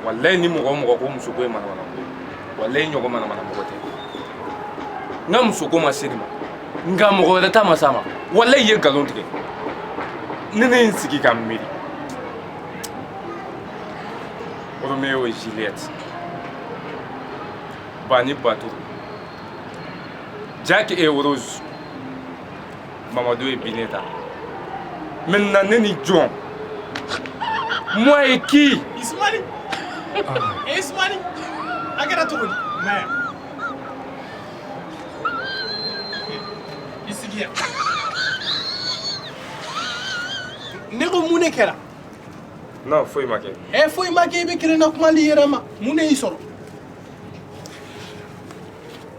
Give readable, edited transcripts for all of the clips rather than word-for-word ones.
wallahi ni mɔgɔ ko muso ko ye mana ko wallahi ɲɔgɔn mana mɔgɔ tɛ n ka muso ko ma se ma nka mɔgɔ wɛrɛ ta ma s'a ma wallahi i ye nkalon tigɛ ne ye n sigi ka n miiri Roméo et Juliette Bani Batou Jack et Rose Mamadou et Bineta. Maintenant, Neni John. Moi et qui? Ismani. Ismani. Agara tout. Mais. Ici qui est. Nego mune kera. Non, faut y marquer. Faut y marquer be kere na kuma li yerama. Mune isoro.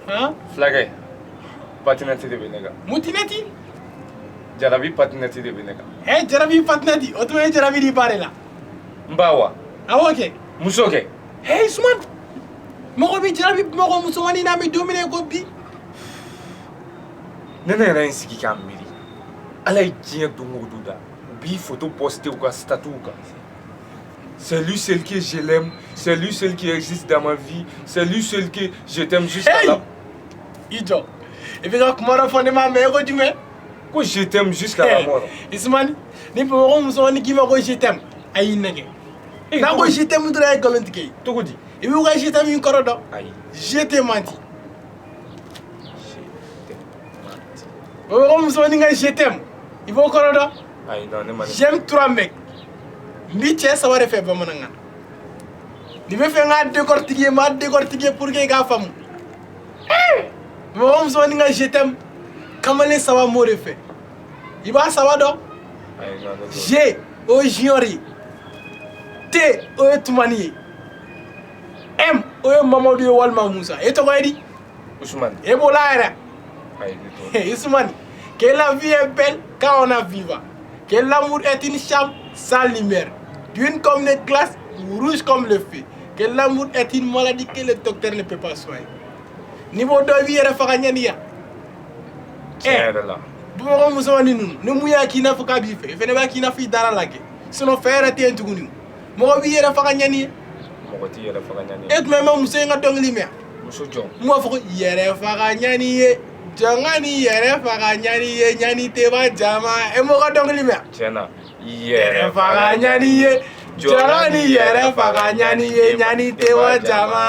Hein? Flagay. Patinati de Benega. Mutinati? Jarabi patinati de Benega. Jarabi patinati. Oto jarabi di pare la. Mbawa. Ah ok. Musoke. Suman. Moko bi jarabi moko musumani na mi domine ko bi. Nene yɛrɛ ye n sigi k'a miiri ala ye diɲɛ don o don da u b'i photo posté u ka statut kan c'est lui seul que je l'aime c'est lui seul qui existe dans ma vie c'est lui seul que je t'aime jusqu'à la Ijo et puis quand moi fondé ma mère ko jumé ko je t'aime jusqu'à la mort Ismani ni ko musumani ki ma ko je t'aime ay nege na ko je t'aime dura ay galantike to ko di e bi ko je t'aime une korodo ayi je t'ai menti Oh, je t'aime. Il faut encore là. J'aime trois mecs. Mbiche ça va refaire bamananga. Il veut faire un décortiquer pour que les femme. Moi, je t'aime. Comment ça va mourir fait? Il va ça va donc. G au juniori. T au tumani. M au Mamadou Walma Moussa. Et toi dit? Ousmane. Et voilà. Ousmane, que la vie est belle quand on a vivant. Que l'amour est une chambre sans lumière. Brune comme les glaces, rouge comme le feu. Que l'amour est une maladie que le docteur ne peut pas soigner. Niveau de vie, il faut gagner. Tiens, là. Bon, nous sommes nous mouillons qui n'a pas de fait. Il fait pas qui n'a pas dans la gueule. Sinon, faire un temps tout nous. Moi, vie, il faut gagner. Et même, nous sommes dans le lumière. Moi, il faut gagner. Jangani yere faga nyani teba jama e mo ga dong limia tiena yere faga nyani ye jangani yere faga nyani teba jama